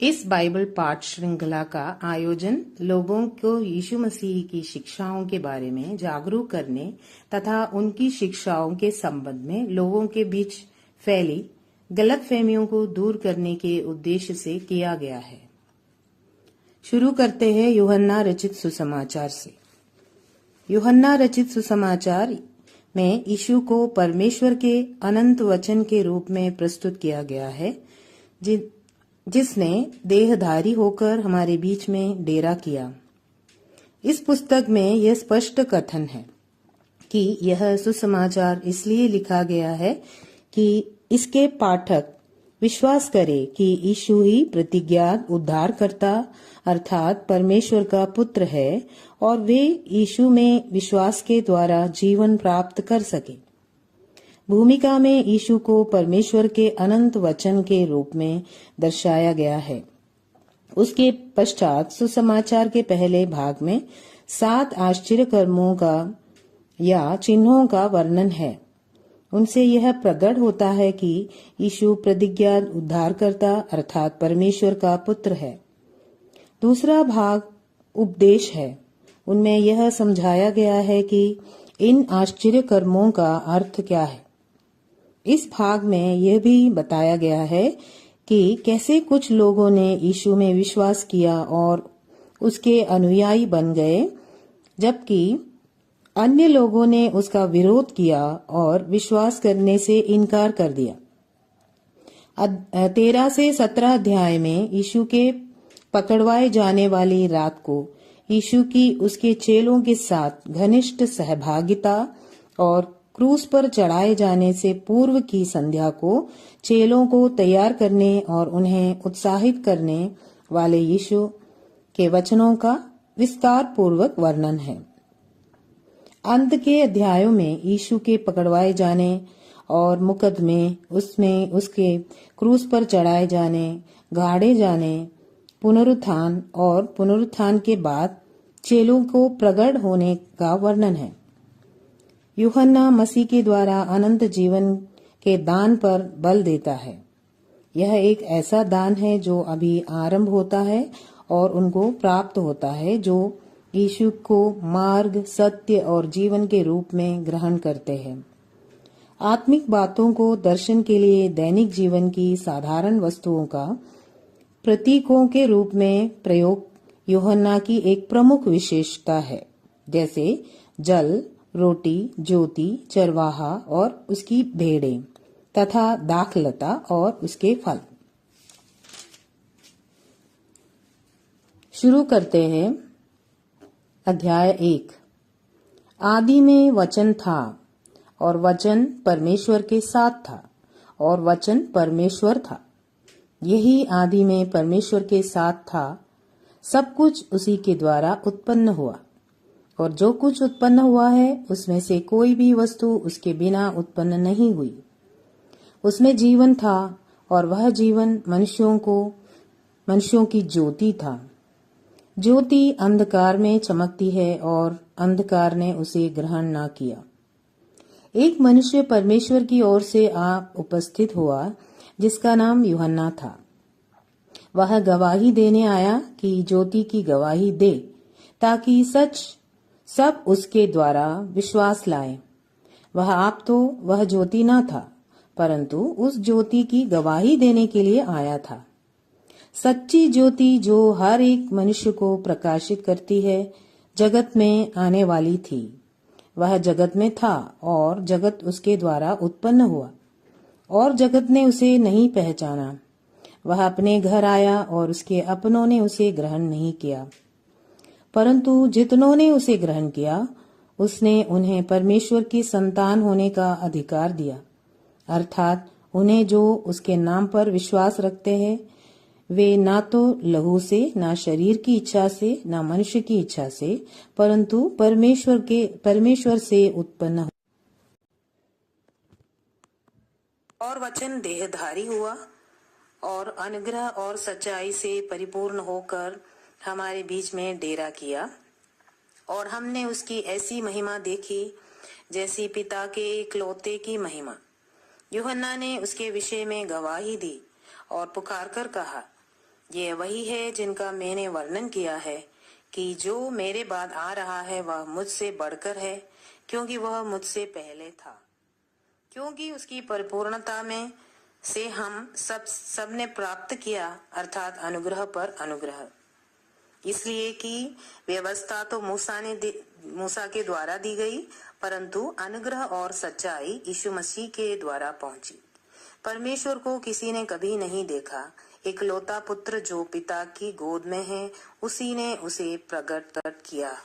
इस बाइबल पाठ श्रृंखला का आयोजन लोगों को यीशु मसीह की शिक्षाओं के बारे में जागरूक करने तथा उनकी शिक्षाओं के संबंध में लोगों के बीच फैली गलतफहमियों को दूर करने के उद्देश्य से किया गया है। शुरू करते हैं यूहन्ना रचित सुसमाचार से। यूहन्ना रचित सुसमाचार में यीशु को परमेश्वर के अनंत वचन के रूप में प्रस्तुत किया गया है, जिसने देहधारी होकर हमारे बीच में डेरा किया। इस पुस्तक में यह स्पष्ट कथन है कि यह सुसमाचार इसलिए लिखा गया है कि इसके पाठक विश्वास करें कि यीशु ही प्रतिज्ञात उद्धारकर्ता अर्थात परमेश्वर का पुत्र है और वे यीशु में विश्वास के द्वारा जीवन प्राप्त कर सके। भूमिका में यीशु को परमेश्वर के अनंत वचन के रूप में दर्शाया गया है। उसके पश्चात सुसमाचार के पहले भाग में 7 आश्चर्य कर्मों का या चिन्हों का वर्णन है। उनसे यह प्रकट होता है कि यीशु प्रतिज्ञात उद्धारकर्ता अर्थात परमेश्वर का पुत्र है। दूसरा भाग उपदेश है। उनमें यह समझाया गया है कि इन आश्चर्य कर्मों का अर्थ क्या है। इस भाग में यह भी बताया गया है कि कैसे कुछ लोगों ने यीशु में विश्वास किया और उसके अनुयायी बन गए, जबकि अन्य लोगों ने उसका विरोध किया और विश्वास करने से इनकार कर दिया। 13 से 17 अध्याय में यीशु के पकड़वाए जाने वाली रात को यीशु की उसके चेलों के साथ घनिष्ठ सहभागिता और क्रूस पर चढ़ाए जाने से पूर्व की संध्या को चेलों को तैयार करने और उन्हें उत्साहित करने वाले यीशु के वचनों का विस्तार पूर्वक वर्णन है। अंत के अध्यायों में यीशु के पकड़वाए जाने और मुकदमे, उसमें उसके क्रूस पर चढ़ाए जाने, गाड़े जाने, पुनरुत्थान और पुनरुत्थान के बाद चेलों को प्रकट होने का वर्णन है। यूहन्ना मसीह के द्वारा अनंत जीवन के दान पर बल देता है। यह एक ऐसा दान है जो अभी आरंभ होता है और उनको प्राप्त होता है जो यीशु को मार्ग, सत्य और जीवन के रूप में ग्रहण करते हैं। आत्मिक बातों को दर्शन के लिए दैनिक जीवन की साधारण वस्तुओं का प्रतीकों के रूप में प्रयोग यूहन्ना की एक प्रमुख विशेषता है, जैसे जल, रोटी, ज्योति, चरवाहा और उसकी भेड़ें तथा दाखलता और उसके फल। शुरू करते हैं अध्याय 1। आदि में वचन था और वचन परमेश्वर के साथ था और वचन परमेश्वर था। यही आदि में परमेश्वर के साथ था। सब कुछ उसी के द्वारा उत्पन्न हुआ और जो कुछ उत्पन्न हुआ है उसमें से कोई भी वस्तु उसके बिना उत्पन्न नहीं हुई। उसमें जीवन था और वह जीवन मनुष्यों की ज्योति था। ज्योति अंधकार में चमकती है और अंधकार ने उसे ग्रहण न किया। एक मनुष्य परमेश्वर की ओर से उपस्थित हुआ जिसका नाम यूहन्ना था। वह गवाही देने आया कि ज्योति की गवाही दे, ताकि सब उसके द्वारा विश्वास लाए। वह ज्योति न था, परंतु उस ज्योति की गवाही देने के लिए आया था। सच्ची ज्योति जो हर एक मनुष्य को प्रकाशित करती है, जगत में आने वाली थी। वह जगत में था और जगत उसके द्वारा उत्पन्न हुआ और जगत ने उसे नहीं पहचाना। वह अपने घर आया और उसके अपनों ने उसे ग्रहण नहीं किया, परंतु जितनों ने उसे ग्रहण किया उसने उन्हें परमेश्वर की संतान होने का अधिकार दिया, अर्थात उन्हें जो उसके नाम पर विश्वास रखते हैं। वे ना तो लहू से, ना शरीर की इच्छा से, ना मनुष्य की इच्छा से, परंतु परमेश्वर से उत्पन्न हुए। और वचन देहधारी हुआ और अनुग्रह और सच्चाई से परिपूर्ण होकर हमारे बीच में डेरा किया और हमने उसकी ऐसी महिमा देखी जैसी पिता के इकलौते की महिमा। यूहन्ना ने उसके विषय में गवाही दी और पुकार कर कहा, ये वही है जिनका मैंने वर्णन किया है कि जो मेरे बाद आ रहा है वह मुझसे बढ़कर है, क्योंकि वह मुझसे पहले था। क्योंकि उसकी परिपूर्णता में से हम सबने प्राप्त किया, अर्थात अनुग्रह पर अनुग्रह। इसलिए कि व्यवस्था तो मूसा के द्वारा दी गई, परंतु अनुग्रह और सच्चाई यीशु मसीह के द्वारा पहुंची। परमेश्वर को किसी ने कभी नहीं देखा, इकलौता पुत्र जो पिता की गोद में है, उसी ने उसे प्रकट किया।